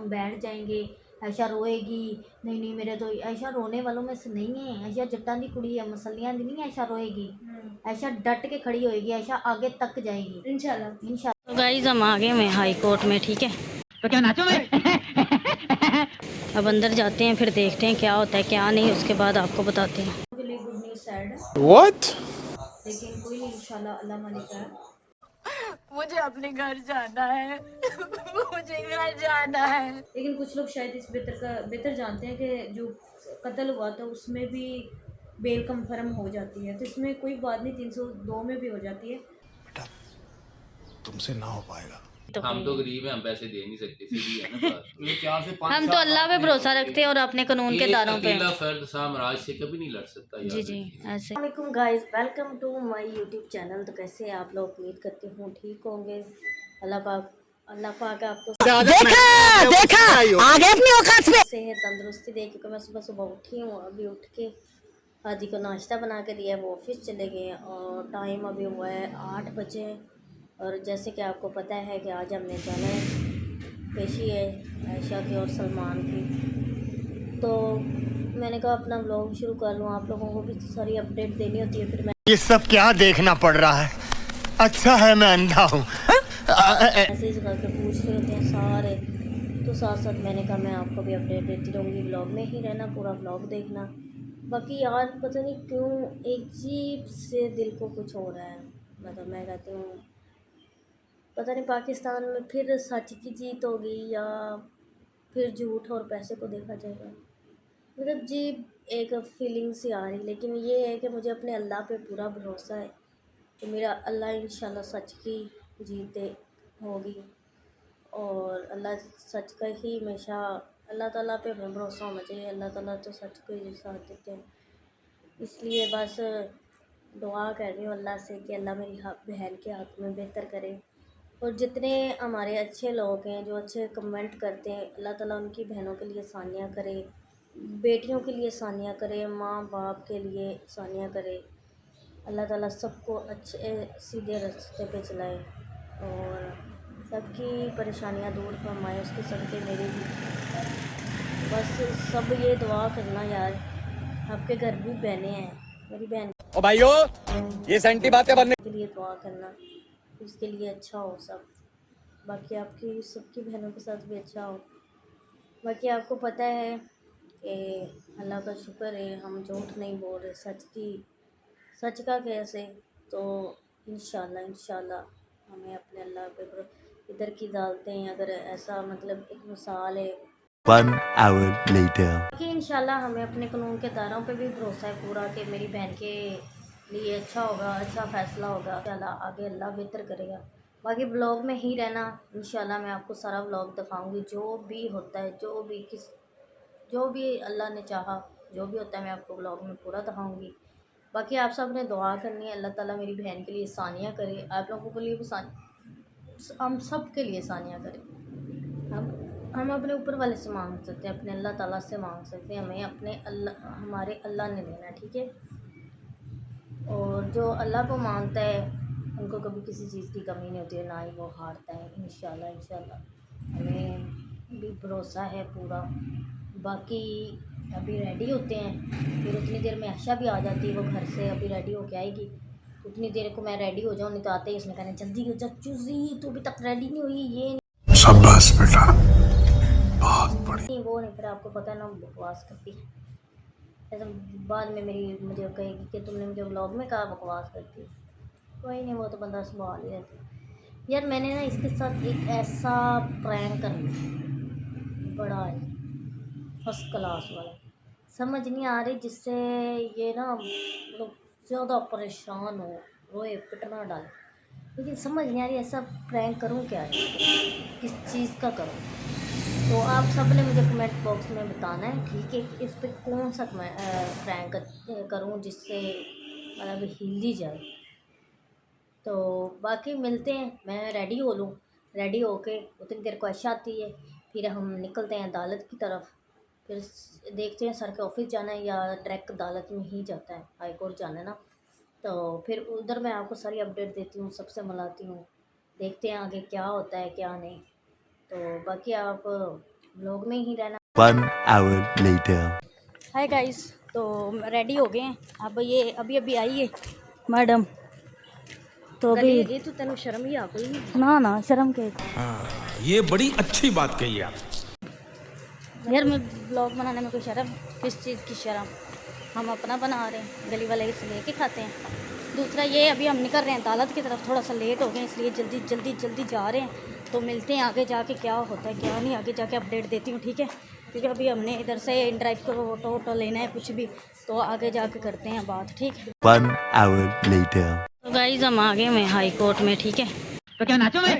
हम बैठ जाएंगे, ऐशा रोएगी, नहीं नहीं मेरे तो ऐशा रोने वालों में से नहीं है, ऐशा जट्टां दी कुड़ी है, मसलियां दी नहीं, ऐशा रोएगी, ऐशा डट के खड़ी होएगी, ऐशा आगे तक जाएगी इंशाल्लाह इंशाल्लाह। तो गाइस हम आ गए हैं हाई कोर्ट में, ठीक है, तो क्या नाचो मैं अब अंदर जाते हैं, फिर देखते हैं क्या होता है क्या नहीं, उसके बाद आपको बताते हैं। What? लेकिन कोई नहीं, इंशाल्लाह अल्लाह मालिक है। मुझे अपने घर जाना है मुझे घर जाना है। लेकिन कुछ लोग शायद इस बेहतर जानते हैं कि जो कत्ल हुआ था उसमें भी बेल कंफर्म हो जाती है, तो इसमें कोई बात नहीं, 302 में भी हो जाती है। बेटा तुमसे ना हो पाएगा, तो हम तो गरीब हैं, हम पैसे दे नहीं सकते, सीधी है ना बात। ये 4 से 5 हम तो अल्लाह पे भरोसा रखते हैं और अपने कानून के दायरों पे। अकेला फर्द साम्राज्य से कभी नहीं लड़ सकता। जी जी ऐसे। वालेकुम guys, welcome to my YouTube channel. तो कैसे हैं आप लोग? उम्मीद करती हूँ ठीक होंगे। अल्लाह पाक आपको देखा आगे अपनी औकात में सेहत तंदुरुस्ती दे, क्योंकि मैं सुबह सुबह उठी हूँ। अभी उठ के आदि को नाश्ता बना के दिया है, वो ऑफिस चले गए हैं और टाइम अभी हुआ है 8 बजे। और जैसे कि आपको पता है कि आज हमने जाना है, पेशी है आयशा की और सलमान की, तो मैंने कहा अपना व्लॉग शुरू कर लूँ, आप लोगों को भी सारी अपडेट देनी होती है। फिर मैं ये सब क्या देखना पड़ रहा है, अच्छा है मैं अंधा हूँ। मैसेज करके पूछ रहे होते हैं सारे, तो साथ साथ मैंने कहा मैं आपको भी अपडेट देती रहूँगी, व्लॉग में ही रहना, पूरा व्लॉग देखना। बाकी यार पता नहीं क्यों एक अजीब से दिल को कुछ हो रहा है, मतलब मैं कहती हूँ पता नहीं पाकिस्तान में फिर सच की जीत होगी या फिर झूठ और पैसे को देखा जाएगा। मतलब जी एक फीलिंग सी आ रही, लेकिन ये है कि मुझे अपने अल्लाह पे पूरा भरोसा है कि मेरा अल्लाह इंशाल्लाह सच की जीत होगी और अल्लाह सच का ही हमेशा, अल्लाह ताला पे भरोसा होना चाहिए। अल्लाह ताला तो सच को ही साथ देते हैं, इसलिए बस दुआ कर रही हूँ अल्लाह से कि अल्लाह मेरी बहन के हक़ में बेहतर करे। और जितने हमारे अच्छे लोग हैं जो अच्छे कमेंट करते हैं, अल्लाह ताला उनकी बहनों के लिए आसानियाँ करे, बेटियों के लिए आसानियाँ करे, माँ बाप के लिए आसानियाँ करे। अल्लाह ताला सबको अच्छे सीधे रास्ते पे चलाए और सबकी परेशानियाँ दूर फरमाए, उसके सदक़े मेरे भी। बस सब ये दुआ करना यार, आपके घर भी बहनें हैं, मेरी बहन ओ भाइयों, ये सेंटी बातें बनने के लिए दुआ करना, उसके लिए अच्छा हो सब, बाकी आपकी सबकी बहनों के साथ भी अच्छा हो। बाकी आपको पता है कि अल्लाह का शुक्र है, हम झूठ नहीं बोल रहे, सच का कैसे, तो इंशाल्लाह हमें अपने अल्लाह पे इधर की डालते हैं, अगर ऐसा मतलब एक मिसाल है। 1 hour later. कि इंशाल्लाह हमें अपने कानून के दायरों पे भी भरोसा है पूरा कि मेरी बहन के लिए अच्छा होगा, अच्छा फ़ैसला होगा, इंशाल्लाह आगे अल्लाह बेहतर करेगा। बाकी ब्लॉग में ही रहना, इंशाल्लाह मैं आपको सारा ब्लॉग दिखाऊंगी, जो भी होता है, जो भी अल्लाह ने चाहा, जो भी होता है मैं आपको ब्लॉग में पूरा दिखाऊंगी। बाकी आप सब ने दुआ करनी है, अल्लाह ताला मेरी बहन के लिए आसानियाँ करे, आप लोगों के लिए भी हम सब के लिए आसानियाँ करें। हम अपने ऊपर वाले से मांग सकते हैं, अपने अल्लाह ताला से मांग सकते हैं, हमें अपने अल्लाह हमारे अल्लाह ने देना है, ठीक है। और जो अल्लाह को मानता है उनको कभी किसी चीज़ की कमी नहीं होती है, ना ही वो हारता है। इंशाल्लाह हमें भी भरोसा है पूरा। बाकी अभी रेडी होते हैं, फिर उतनी देर में आशा भी आ जाती है, वो घर से अभी रेडी होके आएगी, उतनी देर को मैं रेडी हो जाऊँ, नहीं तो आते ही उसने कहना जल्दी हो जा चूज़ी, तू अभी तक रेडी नहीं हुई, ये शाबाश बेटा, बहुत बढ़िया। नहीं वो नहीं, फिर आपको पता है ना बकवास करती है, ऐसा बाद में मुझे कहेगी कि तुमने मुझे व्लॉग में कहा बकवास करती है। कोई नहीं, वो तो बंदा संभाल ही रहता है। यार मैंने ना इसके साथ एक ऐसा प्रैंक कर लिया, बड़ा ही फर्स्ट क्लास वाला, समझ नहीं आ रही, जिससे ये ना मतलब ज़्यादा परेशान हो, रोए पिटना डाले, लेकिन समझ नहीं आ रही ऐसा प्रैंक करूँ क्या, किस चीज़ का करूँ। तो आप सब ने मुझे कमेंट बॉक्स में बताना है, ठीक है, इस पे कौन सा प्रैंक करूं जिससे मतलब हिल ही जाए। तो बाकी मिलते हैं, मैं रेडी हो लूँ, रेडी होके उतनी देर को आयशा आती है, फिर हम निकलते हैं अदालत की तरफ, फिर देखते हैं सर के ऑफिस जाना है या डायरेक्ट अदालत में ही जाता है, हाई कोर्ट जाना है ना, तो फिर उधर मैं आपको सारी अपडेट देती हूँ, सबसे मिलाती हूँ, देखते हैं आगे क्या होता है क्या नहीं। तो बाकी आप व्लॉग में ही रहना। 1 hour later. हाय गाइस, तो रेडी हो गए हैं। अब ये अभी आई है मैडम, तो अभी ये तो तेन शर्म ही आ गई। ना शर्म के ये बड़ी अच्छी बात कही आप। यार, मैं ब्लॉग बनाने में कोई शर्म, किस चीज़ की शर्म? हम अपना बना रहे हैं, गली वाले से लेके खाते हैं। दूसरा ये, अभी हम निकल रहे हैं अदालत की तरफ, थोड़ा सा लेट हो गए इसलिए जल्दी जा रहे हैं। तो मिलते हैं आगे जाके, क्या होता है क्या नहीं, आगे जाके अपडेट देती हूँ, ठीक है? क्योंकि अभी हमने इधर से इन ड्राइव को ऑटो लेना है कुछ भी, तो आगे जाके करते हैं बात, ठीक है? 1 hour later. तो गाइस, हम आ गए हैं हाई कोर्ट में, ठीक है? तो क्या नाचो मैं?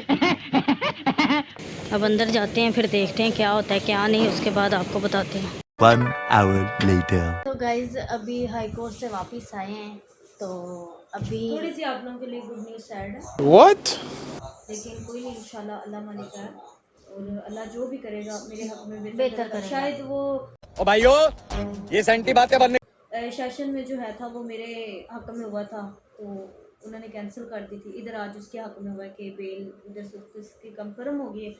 अब अंदर जाते हैं, फिर देखते हैं क्या होता है क्या नहीं, उसके बाद आपको बताते हैं। 1 hour later. तो गाइज, अभी हाई कोर्ट से वापस आए हैं, तो अभी थोड़ी सी आप लोगों के लिए गुड न्यूज़ सैड है, What? लेकिन कोई नहीं, इंशाल्लाह अल्लाह मालिक है और अल्लाह जो भी करेगा मेरे हक में बेहतर करेगा। शायद वो ओ भाइयों, ये सेंटी बातें बनने सेशन में जो है था वो मेरे हक में हुआ था, तो उन्होंने कैंसिल कर दी थी। इधर आज उसके हक में हुआ है कि बेल इधर से उसकी कंफर्म हो गई है।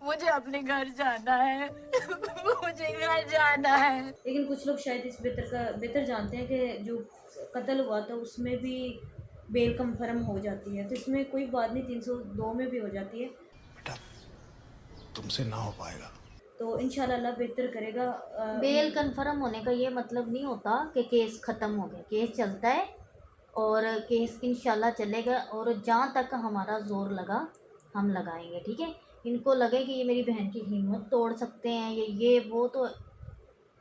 मुझे अपने घर जाना है। मुझे घर जाना है। लेकिन कुछ लोग शायद इस बेहतर जानते हैं कि जो कत्ल हुआ था उसमें भी बेल कंफर्म हो जाती है, तो इसमें कोई बात नहीं, 302 में भी हो जाती है। तुमसे ना हो पाएगा। तो इंशाल्लाह अल्लाह बेहतर करेगा। बेल कंफर्म होने का ये मतलब नहीं होता कि केस ख़त्म हो गया। केस चलता है और केस इंशाल्लाह चलेगा, और जहाँ तक हमारा ज़ोर लगा हम लगाएंगे, ठीक है? इनको लगे कि ये मेरी बहन की हिम्मत तोड़ सकते हैं, ये वो, तो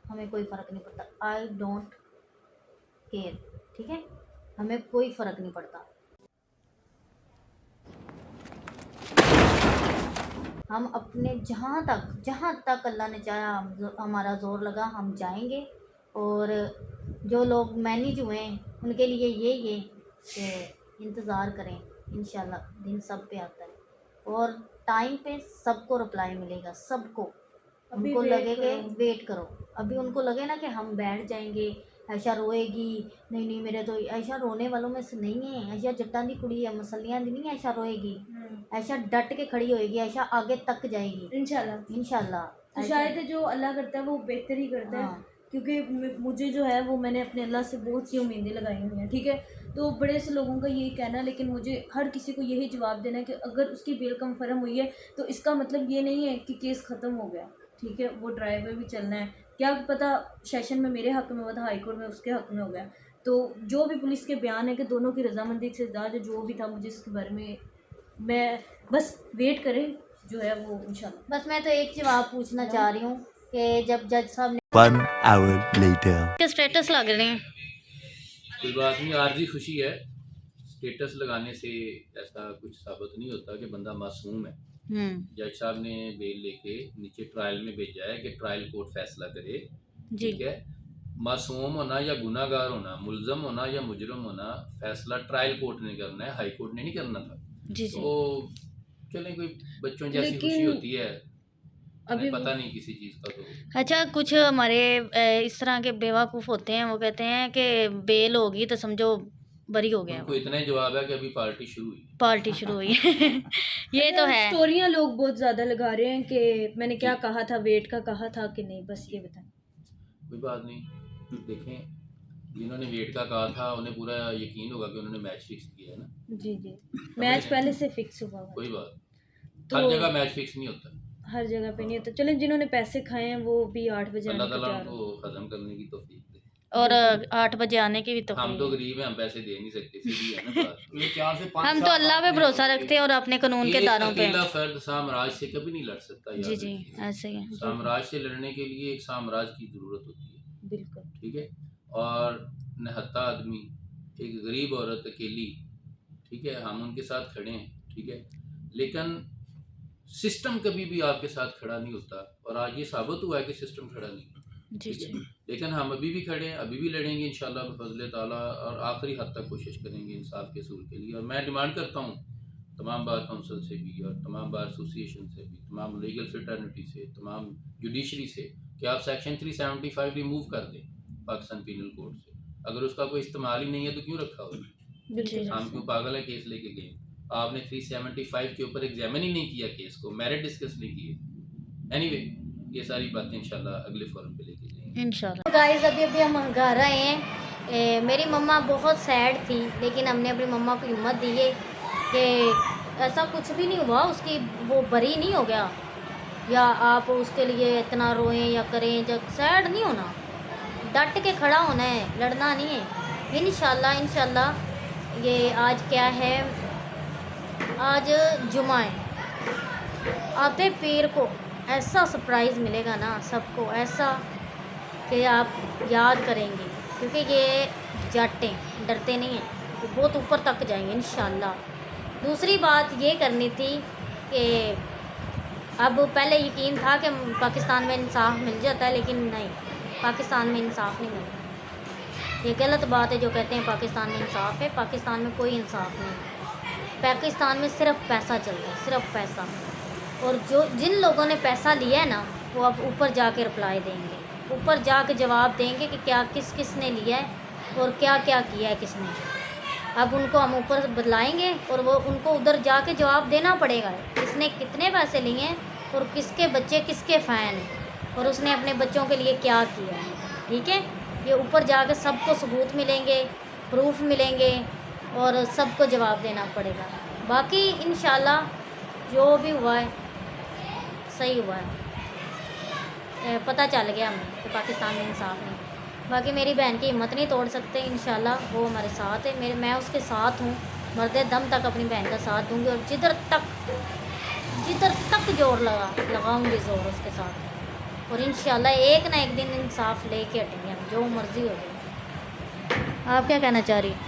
हमें कोई फ़र्क नहीं पड़ता। आई डोंट केयर, ठीक है? हमें कोई फ़र्क नहीं पड़ता। हम अपने जहाँ तक अल्लाह ने चाहा, हमारा ज़ोर लगा, हम जाएंगे। और जो लोग मैनेज हुए हैं उनके लिए ये कि इंतज़ार करें, इंशाल्लाह दिन सब पे आता है और टाइम पे सबको रिप्लाई मिलेगा, सबको। अभी उनको वेट लगेगा, करो। वेट करो। अभी उनको लगे ना कि हम बैठ जाएंगे, ऐशा रोएगी, नहीं मेरे तो ऐशा रोने वालों में से नहीं है। ऐशा जट्टां दी कुड़ी है, मसलियां दी नहीं। ऐशा रोएगी, ऐशा डट के खड़ी होएगी, ऐशा आगे तक जाएगी इंशाल्लाह। तो शायद जो अल्लाह करता है वो बेहतर ही करता है। हाँ। क्योंकि मुझे जो है वो मैंने अपने अल्लाह से बहुत सी उम्मीदें लगाई हुई हैं, ठीक है? तो बड़े से लोगों का यही कहना है, लेकिन मुझे हर किसी को यही जवाब देना है कि अगर उसकी बेल कंफर्म हुई है तो इसका मतलब ये नहीं है कि केस ख़त्म हो गया, ठीक है? वो ड्राइवर भी चलना है, क्या पता सेशन में मेरे हक़ में हुआ था, हाई कोर्ट में उसके हक़ में हो गया। तो जो भी पुलिस के बयान है कि दोनों की रजामंदी से जो भी था, मुझे इसके बारे में मैं बस वेट करें जो है वो इंशाल्लाह। बस मैं तो एक जवाब पूछना चाह रही हूँ कि जब जज साहब ने 1 hour later. के स्टेटस लग रहे हैं, कोई बात नहीं, आर्जी खुशी है। स्टेटस लगाने से ऐसा कुछ साबित नहीं होता कि बंदा मासूम है। जज साहब ने बेल लेके नीचे ट्रायल में भेजा है कि ट्रायल कोर्ट फैसला करे, जी। ठीक है? मासूम होना या गुनाहगार होना, मुलजम होना या मुजरम होना, फैसला ट्रायल कोर्ट ने करना है, हाई कोर्ट ने नहीं करना था। जी जी। तो चलें, कोई बच्चों जैसी लेकिन खुशी होती है, अभी पता नहीं किसी चीज़ का। तो अच्छा, कुछ हमारे इस तरह के बेवकूफ़ होते हैं, वो कहते हैं कि बेल होगी तो समझो बरी हो गया, उनको इतना ही जवाब है कि अभी पार्टी शुरू हुई। पार्टी शुरू हुई है। ये तो है। स्टोरियाँ लोग बहुत ज़्यादा लगा रहे हैं कि मैंने क्या कहा था, वेट का कहा था कि नहीं, बस ये बताएं। कोई बात नहीं, देखें, जिन्होंने वेट का कहा था उन्हें पूरा यकीन होगा कि उन्होंने मैच फिक्स किया है ना। जी जी, मैच पहले से फिक्स हुआ हुआ कोई बात, तो हर जगह मैच फिक्स नहीं होता। हर जगह पे नहीं होता। चलें, जिन्होंने पैसे खाए हैं वो भी 8 बजे आने अल्लाह को ताला तैयार हो। उनको हजम करने की तौफीक दे। और 8 बजे आने की भी तो हम तो गरीब हैं, हम पैसे दे नहीं सकते, सीधी है ना बात। हम तो अल्लाह पे भरोसा रखते हैं और अपने कानून के एक दारों पे। अकेला फर्द साम्राज्य से कभी नहीं लड़ सकता यार। जी जी, ऐसे ही है। साम्राज्य से लड़ने के लिए एक साम्राज्य की ज़रूरत होती है, बिल्कुल। ठीक है? और निहत्था आदमी, एक गरीब औरत अकेली, ठीक है, हम उनके साथ खड़े हैं, ठीक है? लेकिन सिस्टम कभी भी आपके साथ खड़ा नहीं होता, और आज ये साबित हुआ है कि सिस्टम खड़ा नहीं है, जी ठीक जी। है? लेकिन हम अभी भी खड़े हैं, अभी भी लड़ेंगे इंशाल्लाह बफज़ल ताला, और आखिरी हद तक कोशिश करेंगे इंसाफ के असूल के लिए। और मैं डिमांड करता हूँ तमाम बार काउंसिल से भी, और तमाम बार एसोसिएशन से भी, तमाम लीगल फ्रेटर्निटी से, तमाम जुडिशरी से, कि आप सेक्शन 375 रिमूव कर दें पाकिस्तान पीनल कोड से। अगर उसका कोई इस्तेमाल ही नहीं है तो क्यों रखा हुआ? बिल्कुल। हम क्यों पागल है केस लेके गए? आपने 375 के ऊपर एग्जामिन ही नहीं किया केस को, मेरिट डिस्कस नहीं किए, एनीवे ये सारी बातें इंशाल्लाह अगले फोरम पे लेके जाएंगे इंशाल्लाह। गाइस अभी हम घर आए हैं। मेरी मम्मा बहुत सैड थी, लेकिन हमने अपनी मम्मा को हिम्मत दी है कि ऐसा कुछ भी नहीं हुआ, उसकी वो बरी नहीं हो गया, या आप उसके लिए इतना रोएं या करें। जब सैड नहीं होना, डट के खड़ा होना है, लड़ना नहीं है। इंशाल्लाह ये आज क्या है, आज जुमा है, आते पीर को ऐसा सरप्राइज़ मिलेगा ना सबको, ऐसा कि आप याद करेंगे, क्योंकि ये जाटें डरते नहीं हैं, तो बहुत ऊपर तक जाएंगे इंशाल्लाह। दूसरी बात ये करनी थी कि अब पहले यकीन था कि पाकिस्तान में इंसाफ मिल जाता है, लेकिन नहीं, पाकिस्तान में इंसाफ नहीं मिलता। ये गलत बात है जो कहते हैं पाकिस्तान में इंसाफ है। पाकिस्तान में कोई इंसाफ नहीं, पाकिस्तान में सिर्फ पैसा चलता है, सिर्फ पैसा। और जिन लोगों ने पैसा लिया है ना, वो अब ऊपर जाके रिप्लाई देंगे, ऊपर जाके जवाब देंगे कि क्या किस ने लिया है और क्या क्या किया है किसने। अब उनको हम ऊपर बदलाएंगे और वो उनको उधर जाके जवाब देना पड़ेगा, किसने कितने पैसे लिए हैं और किसके बच्चे किसके फ़ैन हैं और उसने अपने बच्चों के लिए क्या किया है। ठीक है, ये ऊपर जाके सबको सबूत मिलेंगे, प्रूफ मिलेंगे और सबको जवाब देना पड़ेगा। बाकी इंशाल्लाह जो भी हुआ है सही हुआ है, पता चल गया हमें कि पाकिस्तान में इंसाफ नहीं। बाकी मेरी बहन की हिम्मत नहीं तोड़ सकते, इंशाल्लाह वो हमारे साथ है। मैं उसके साथ हूँ, मरते दम तक अपनी बहन का साथ दूँगी और जिधर तक जोर लगाऊँगी जोर उसके साथ। और इंशाल्लाह एक ना एक दिन इंसाफ लेके हटेंगे हम, जो मर्ज़ी हो जाए। आप क्या कहना चाह रही हैं?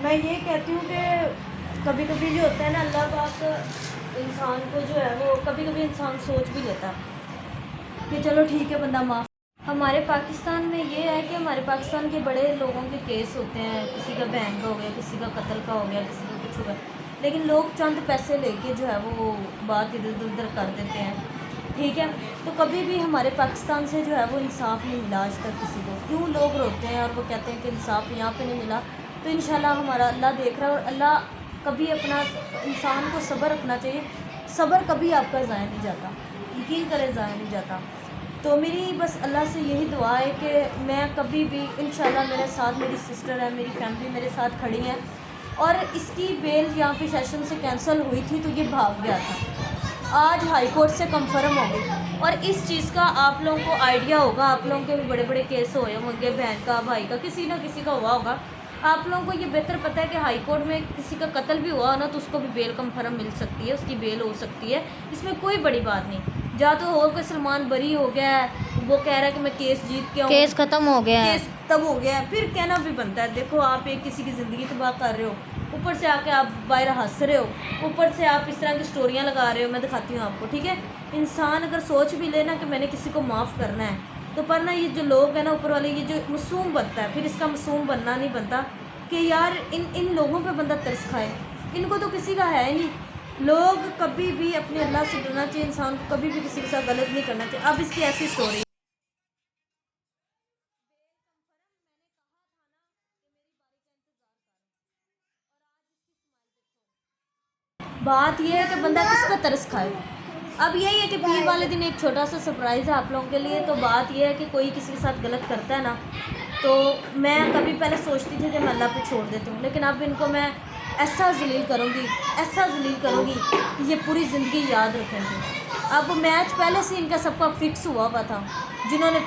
मैं ये कहती हूँ कि कभी कभी जो होता है ना, अल्लाह पाक इंसान को जो है वो कभी कभी इंसान सोच भी लेता है कि चलो ठीक है बंदा माफ़। हमारे पाकिस्तान में ये है कि हमारे पाकिस्तान के बड़े लोगों के केस होते हैं, किसी का बहन का हो गया, किसी का कत्ल का हो गया, किसी का कुछ हो गया, लेकिन लोग चंद पैसे लेके जो है वो बात इधर उधर कर देते हैं। ठीक है, तो कभी भी हमारे पाकिस्तान से जो है वो इंसाफ नहीं मिला आज तक किसी को। क्यों लोग रोते हैं और वो कहते हैं कि इंसाफ यहाँ पे नहीं मिला। तो इंशाल्लाह हमारा अल्लाह देख रहा है और अल्लाह कभी अपना इंसान को सब्र रखना चाहिए। सब्र कभी आपका ज़ाया नहीं जाता, यकीन करें ज़ाया नहीं जाता। तो मेरी बस अल्लाह से यही दुआ है कि मैं कभी भी इंशाल्लाह, मेरे साथ मेरी सिस्टर है, मेरी फैमिली मेरे साथ खड़ी है। और इसकी बेल यहाँ पे सेशन से कैंसिल हुई थी तो ये भाग गया था, आज हाई कोर्ट से कंफर्म हो गई। और इस चीज़ का आप लोगों को आइडिया होगा, आप लोगों के भी बड़े बड़े केस हुए होंगे, बहन का, भाई का, किसी ना किसी का हुआ होगा। आप लोगों को ये बेहतर पता है कि हाई कोर्ट में किसी का कत्ल भी हुआ ना तो उसको भी बेल कंफर्म मिल सकती है, उसकी बेल हो सकती है, इसमें कोई बड़ी बात नहीं। या तो हो कि सलमान बरी हो गया है, वो कह रहा है कि मैं केस जीत के आऊँ, केस ख़त्म हो गया है, केस तब हो गया है, फिर कहना भी बनता है। देखो आप एक किसी की ज़िंदगी तबाह कर रहे हो, ऊपर से आके आप बाहर हंस रहे हो, ऊपर से आप इस तरह की स्टोरियाँ लगा रहे हो। मैं दिखाती हूँ आपको, ठीक है। इंसान अगर सोच भी लेना कि मैंने किसी को माफ़ करना है, तो पर ना ये जो लोग हैं ना ऊपर वाले, ये जो मासूम बनता है, फिर इसका मासूम बनना नहीं बनता कि यार इन लोगों पे बंदा तरस खाए। इनको तो किसी का है ही नहीं। लोग कभी भी अपने अल्लाह से डरना चाहिए, इंसान को कभी भी किसी के साथ गलत नहीं करना चाहिए। अब इसकी ऐसी स्टोरी बात यह है कि बंदा किस पर तरस खाए। अब यही है कि पीर वाले दिन एक छोटा सा सरप्राइज़ है आप लोगों के लिए। तो बात यह है कि कोई किसी के साथ गलत करता है ना, तो मैं कभी पहले सोचती थी कि मैं अल्लाह पे छोड़ देती हूँ, लेकिन अब इनको मैं ऐसा जलील करूँगी, ऐसा जलील करूँगी कि ये पूरी ज़िंदगी याद रखेंगे। अब मैच पहले से इनका सबका फिक्स हुआ था, जिन्होंने